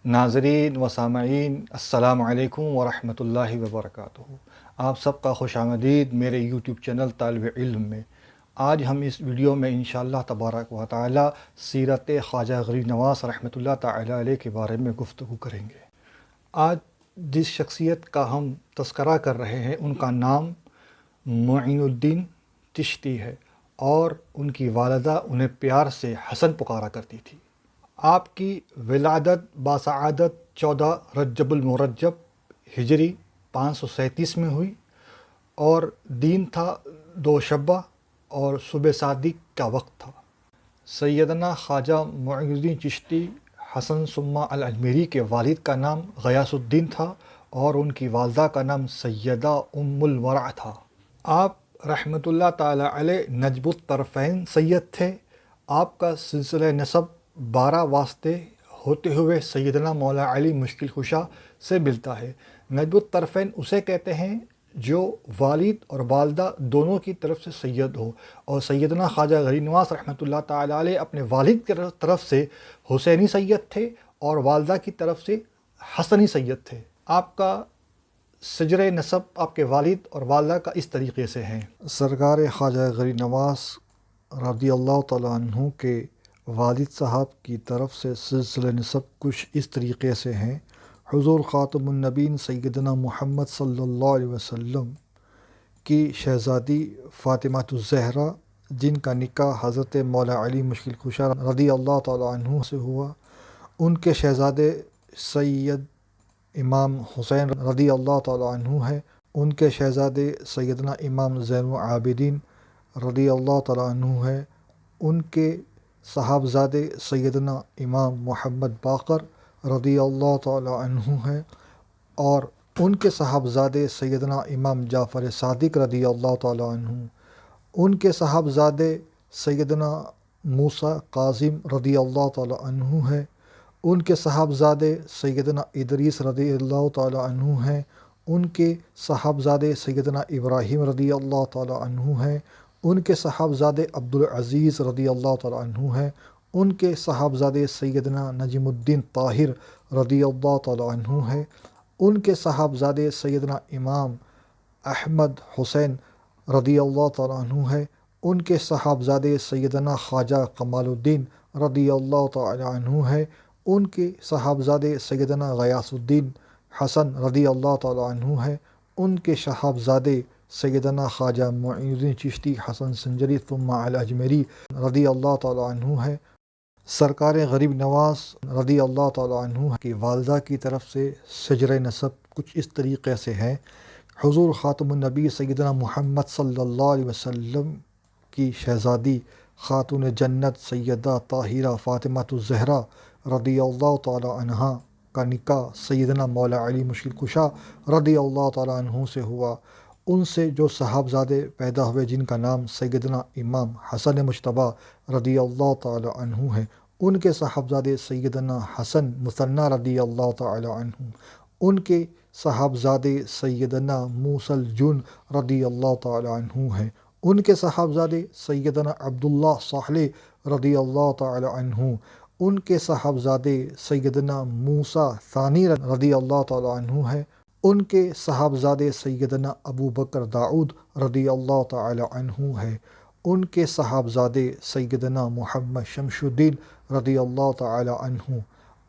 ناظرین و سامعین السلام علیکم ورحمۃ اللہ وبرکاتہ۔ آپ سب کا خوش آمدید میرے یوٹیوب چینل طالب علم میں۔ آج ہم اس ویڈیو میں انشاءاللہ تبارک و تعالی سیرت خواجہ غریب نواز رحمۃ اللہ تعالی علیہ کے بارے میں گفتگو کریں گے۔ آج جس شخصیت کا ہم تذکرہ کر رہے ہیں ان کا نام معین الدین چشتی ہے، اور ان کی والدہ انہیں پیار سے حسن پکارا کرتی تھی۔ آپ کی ولادت باسعادت 14 رجب المرجب ہجری 537 میں ہوئی، اور دن تھا دوشبہ اور صبح صادق کا وقت تھا۔ سیدنا خواجہ معین الدین چشتی حسن ثم الاجمیری کے والد کا نام غیاث الدین تھا، اور ان کی والدہ کا نام سیدہ ام الورع تھا۔ آپ رحمۃ اللہ تعالی علیہ نجب الطرفین سید تھے۔ آپ کا سلسلہ نسب 12 واسطے ہوتے ہوئے سیدنا مولا علی مشکل کشا سے ملتا ہے۔ نجب الطرفین اسے کہتے ہیں جو والد اور والدہ دونوں کی طرف سے سید ہو، اور سیدنا خواجہ غریب نواز رحمۃ اللہ تعالی علیہ اپنے والد کی طرف سے حسینی سید تھے، اور والدہ کی طرف سے حسنی سید تھے۔ آپ کا شجر نسب آپ کے والد اور والدہ کا اس طریقے سے ہیں۔ سرکار خواجہ غریب نواز رضی اللہ تعالیٰ عنہ کے والد صاحب کی طرف سے سلسلہ نسب کچھ اس طریقے سے ہیں۔ حضور خاتم النبیین سیدنا محمد صلی اللہ علیہ وسلم کی شہزادی فاطمہ الزہرا، جن کا نکاح حضرت مولا علی مشکل کشا رضی اللہ تعالیٰ عنہ سے ہوا، ان کے شہزادے سید امام حسین رضی اللہ تعالیٰ عنہ ہے۔ ان کے شہزادے سیدنا امام زین العابدین رضی اللہ تعالیٰ عنہ ہے۔ ان کے صاحبزادے سیدنا امام محمد باقر رضی اللہ تعالیٰ عنہ ہے، اور ان کے صاحبزادے سیدنا امام جعفر صادق رضی اللہ تعالیٰ عنہ۔ ان کے صاحبزادے سیدنا موسیٰ کاظم رضی اللہ تعالیٰ عنہ ہے۔ ان کے صاحبزادے سیدنا ادریس رضی اللہ تعالیٰ عنہ ہیں۔ ان کے صاحبزادے سیدنا ابراہیم رضی اللہ تعالیٰ عنہ ہیں۔ ان کے صاحبزادے عبدالعزیز رضی اللہ تعالیٰ عنہ ہیں۔ ان کے صاحبزادے سیدنا نجم الدین طاہر رضی اللہ تعالیٰ عنہ ہیں۔ ان کے صاحبزادے سیدنا امام احمد حسین رضی اللہ تعالیٰ عنہ ہیں۔ ان کے صاحبزادے سیدنا خواجہ کمال الدین رضی اللہ تعالیٰ عنہ ہیں۔ ان کے صاحبزادے سیدنا غیاث الدین حسن رضی اللہ تعالیٰ عنہ ہیں۔ ان کے صاحبزادے سیدنا خواجہ معین الدین چشتی حسن سنجری ثم الاجمیری رضی اللہ تعالیٰ عنہ ہیں۔ سرکار غریب نواز رضی اللہ تعالیٰ عنہ کی والدہ کی طرف سے شجر نسب کچھ اس طریقے سے ہیں۔ حضور خاتم النبی سیدنا محمد صلی اللہ علیہ وسلم کی شہزادی خاتون جنت سیدہ طاہرہ فاطمہ الزہرا رضی اللہ تعالیٰ عنہ کا نکاح سیدنا مولا علی مشکل کشا رضی اللہ تعالیٰ عنہ سے ہوا۔ ان سے جو صاحبزادے پیدا ہوئے جن کا نام سیدنا امام حسن مجتبیٰ رضی اللہ تعالیٰ عنہ ہے، ان کے صاحبزادے سیدنا حسن مثنیٰ رضی اللہ تعالیٰ عنہ۔ ان کے صاحبزادے سیدنا موسیٰ الجن رضی اللہ تعالیٰ عنہ ہیں۔ ان کے صاحبزادے سیدنا عبداللہ صالح رضی اللہ تعالیٰ عنہ۔ ان کے صاحبزادے سیدنا موسیٰ ثانی رضی اللہ تعالیٰ عنہ ہیں۔ ان کے صاحبزادے سیدنا ابو بکر داؤد رضی اللہ تعالیٰ عنہ ہے۔ ان کے صاحبزادے سیدنا محمد شمس الدین رضی اللہ تعالیٰ عنہ۔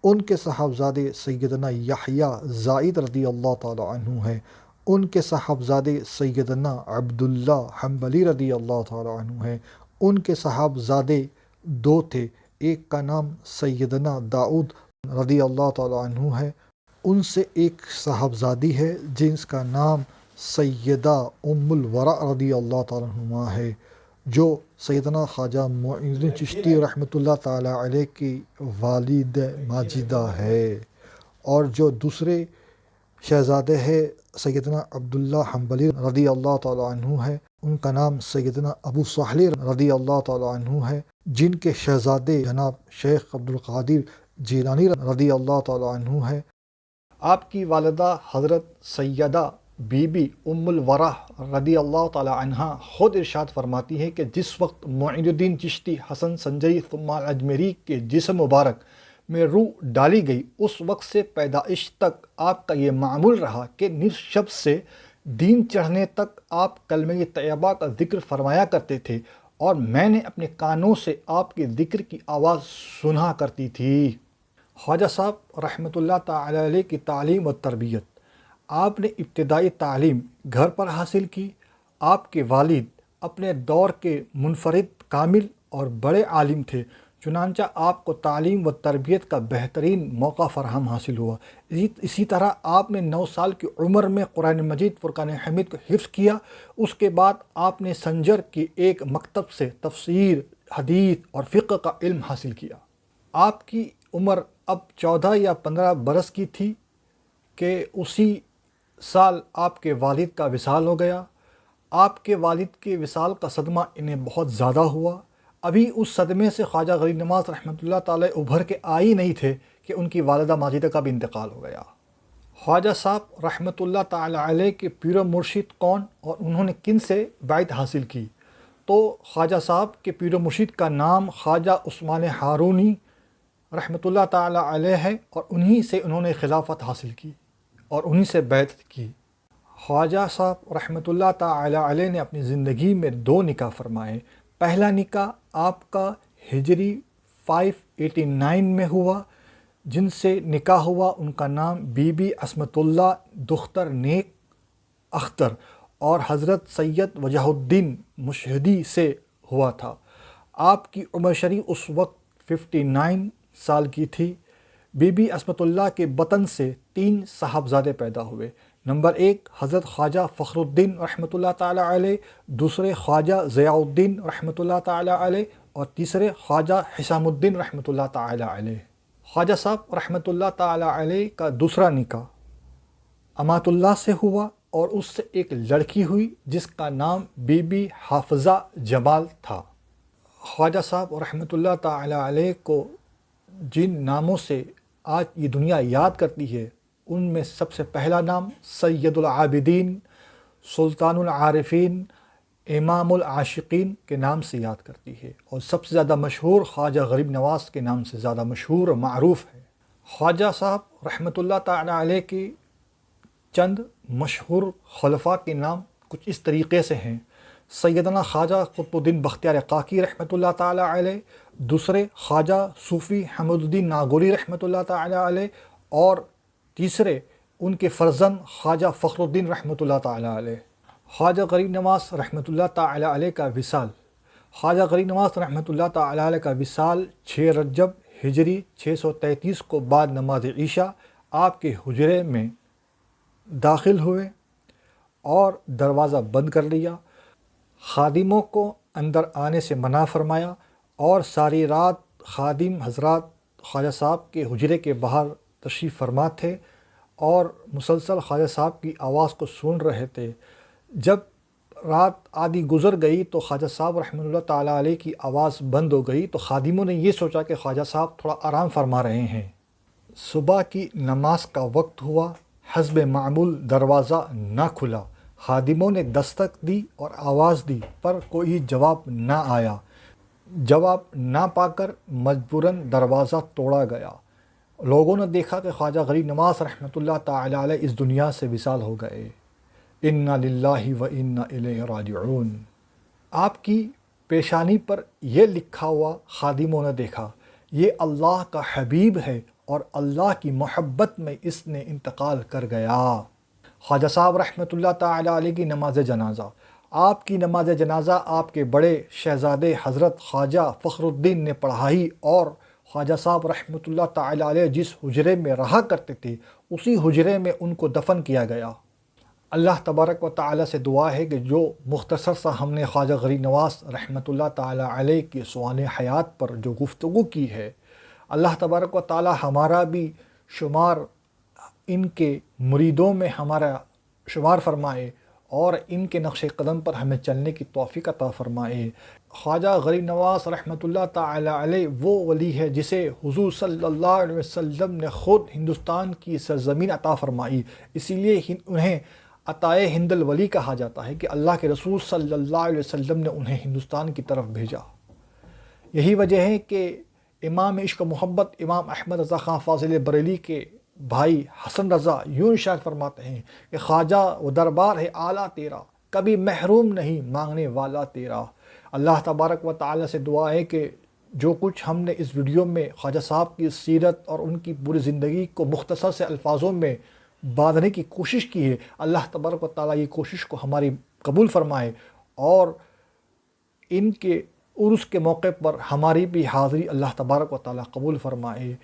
ان کے صاحبزادے سیدنا یحییٰ زائد رضی اللہ تعالیٰ عنہ ہے۔ ان کے صاحبزادے سیدنا عبداللہ حنبلی رضی اللہ تعالیٰ عنہ ہے۔ ان کے صاحبزادے 2 تھے، ایک کا نام سیدنا داؤد رضی اللہ تعالیٰ عنہ ہے۔ ان سے ایک صاحبزادی ہے جس کا نام سیدہ ام الورع رضی اللہ تعالیٰ عنہ ہے، جو سیدنا خواجہ معین الدین چشتی رحمۃ اللہ تعالیٰ علیہ کی والد ماجدہ ہے۔ اور جو دوسرے شہزادے ہے سیدنا عبداللہ حنبلی رضی اللہ تعالیٰ عنہ ہے، ان کا نام سیدنا ابو صالح رضی اللہ تعالیٰ عنہ ہے، جن کے شہزادے جناب شیخ عبدالقادر جیلانی رضی اللہ تعالیٰ عنہ ہے۔ آپ کی والدہ حضرت سیدہ بی بی ام الورع رضی اللہ تعالی عنہ خود ارشاد فرماتی ہے کہ جس وقت معین الدین چشتی حسن سنجری ثم الاجمیری کے جسم مبارک میں روح ڈالی گئی اس وقت سے پیدائش تک آپ کا یہ معمول رہا کہ نصف شب سے دین چڑھنے تک آپ کلمہ طیبہ کا ذکر فرمایا کرتے تھے، اور میں نے اپنے کانوں سے آپ کے ذکر کی آواز سنا کرتی تھی۔ خواجہ صاحب رحمۃ اللہ تعالی علیہ کی تعلیم و تربیت۔ آپ نے ابتدائی تعلیم گھر پر حاصل کی۔ آپ کے والد اپنے دور کے منفرد کامل اور بڑے عالم تھے، چنانچہ آپ کو تعلیم و تربیت کا بہترین موقع فراہم حاصل ہوا۔ اسی طرح آپ نے 9 سال کی عمر میں قرآن مجید فرقان حمید کو حفظ کیا۔ اس کے بعد آپ نے سنجر کے ایک مکتب سے تفسیر، حدیث اور فقہ کا علم حاصل کیا۔ آپ کی عمر اب 14 یا 15 برس کی تھی کہ اسی سال آپ کے والد کا وصال ہو گیا۔ آپ کے والد کے وصال کا صدمہ انہیں بہت زیادہ ہوا۔ ابھی اس صدمے سے خواجہ غریب نواز رحمۃ اللہ تعالی ابھر کے آئی نہیں تھے کہ ان کی والدہ ماجدہ کا بھی انتقال ہو گیا۔ خواجہ صاحب رحمۃ اللہ تعالی علیہ کے پیر و مرشد کون اور انہوں نے کن سے بیعت حاصل کی؟ تو خواجہ صاحب کے پیر و مرشد کا نام خواجہ عثمان ہارونی رحمۃ اللہ تعالی علیہ ہے، اور انہی سے انہوں نے خلافت حاصل کی اور انہی سے بیعت کی۔ خواجہ صاحب رحمۃ اللہ تعالی علیہ نے اپنی زندگی میں 2 نکاح فرمائے۔ پہلا نکاح آپ کا ہجری 589 میں ہوا۔ جن سے نکاح ہوا ان کا نام بی بی عصمت اللہ دختر نیک اختر اور حضرت سید وجہ الدین مشہدی سے ہوا تھا۔ آپ کی عمر شریف اس وقت 59 سال کی تھی۔ بی بی عصمت اللہ کے بطن سے 3 صاحبزادے پیدا ہوئے۔ نمبر 1 حضرت خواجہ فخر الدین رحمۃ اللہ تعالی علیہ، دوسرے خواجہ ضیاء الدین رحمۃ اللہ تعالی علیہ، اور تیسرے خواجہ حسام الدین رحمۃ اللہ تعالی علیہ۔ خواجہ صاحب رحمۃ اللہ تعالی علیہ کا دوسرا نکاح امات اللہ سے ہوا، اور اس سے ایک لڑکی ہوئی جس کا نام بی بی حافظہ جمال تھا۔ خواجہ صاحب رحمۃ اللہ تعالی علیہ کو جن ناموں سے آج یہ دنیا یاد کرتی ہے ان میں سب سے پہلا نام سید العابدین، سلطان العارفین، امام العاشقین کے نام سے یاد کرتی ہے، اور سب سے زیادہ مشہور خواجہ غریب نواز کے نام سے زیادہ مشہور اور معروف ہے۔ خواجہ صاحب رحمۃ اللہ تعالی علیہ کی چند مشہور خلفاء کے نام کچھ اس طریقے سے ہیں: سیدنا خواجہ قطب الدین بختیار کاکی رحمۃ اللہ تعالی علیہ، دوسرے خواجہ صوفی حمد الدین ناگوری رحمۃ اللہ تعالی علیہ، اور تیسرے ان کے فرزند خواجہ فخر الدین رحمۃ اللہ تعالی علیہ۔ خواجہ غریب نواز رحمۃ اللہ تعالی علیہ کا وصال۔ خواجہ غریب نواز رحمۃ اللہ تعالی علیہ کا وصال 6 رجب ہجری 633 کو بعد نماز عشاء آپ کے حجرے میں داخل ہوئے اور دروازہ بند کر لیا۔ خادموں کو اندر آنے سے منع فرمایا، اور ساری رات خادم حضرات خواجہ صاحب کے حجرے کے باہر تشریف فرما تھے اور مسلسل خواجہ صاحب کی آواز کو سن رہے تھے۔ جب رات آدھی گزر گئی تو خواجہ صاحب رحمۃ اللہ تعالی علیہ کی آواز بند ہو گئی، تو خادموں نے یہ سوچا کہ خواجہ صاحب تھوڑا آرام فرما رہے ہیں۔ صبح کی نماز کا وقت ہوا، حسب معمول دروازہ نہ کھلا۔ خادموں نے دستک دی اور آواز دی پر کوئی جواب نہ آیا۔ جواب نہ پا کر مجبوراً دروازہ توڑا گیا۔ لوگوں نے دیکھا کہ خواجہ غریب نواز رحمۃ اللہ تعالی علیہ اس دنیا سے وصال ہو گئے۔ انا للہ و انا الیہ راجعون۔ آپ کی پیشانی پر یہ لکھا ہوا خادموں نے دیکھا، یہ اللہ کا حبیب ہے اور اللہ کی محبت میں اس نے انتقال کر گیا۔ خواجہ صاحب رحمۃ اللہ تعالی علیہ کی نماز جنازہ۔ آپ کی نماز جنازہ آپ کے بڑے شہزادے حضرت خواجہ فخر الدین نے پڑھائی، اور خواجہ صاحب رحمۃ اللہ تعالی علیہ جس حجرے میں رہا کرتے تھے اسی حجرے میں ان کو دفن کیا گیا۔ اللہ تبارک و تعالی سے دعا ہے کہ جو مختصر سا ہم نے خواجہ غریب نواز رحمۃ اللہ تعالی علیہ کی سوانح حیات پر جو گفتگو کی ہے، اللہ تبارک و تعالی ہمارا بھی شمار ان کے مریدوں میں ہمارا شمار فرمائے اور ان کے نقش قدم پر ہمیں چلنے کی توفیق عطا فرمائے۔ خواجہ غریب نواز رحمۃ اللہ تعالی علیہ وہ ولی ہے جسے حضور صلی اللہ علیہ وسلم نے خود ہندوستان کی سرزمین عطا فرمائی، اسی لیے انہیں عطائے ہند الولی کہا جاتا ہے کہ اللہ کے رسول صلی اللہ علیہ وسلم نے انہیں ہندوستان کی طرف بھیجا۔ یہی وجہ ہے کہ امام عشق و محبت امام احمد رضا خان فاضل بریلی کے بھائی حسن رضا یوں ارشاد فرماتے ہیں کہ خواجہ وہ دربار ہے اعلیٰ تیرا، کبھی محروم نہیں مانگنے والا تیرا۔ اللہ تبارک و تعالی سے دعا ہے کہ جو کچھ ہم نے اس ویڈیو میں خواجہ صاحب کی سیرت اور ان کی پوری زندگی کو مختصر سے الفاظوں میں باندھنے کی کوشش کی ہے، اللہ تبارک و تعالی یہ کوشش کو ہماری قبول فرمائے اور ان کے عرس کے موقع پر ہماری بھی حاضری اللہ تبارک و تعالی قبول فرمائے۔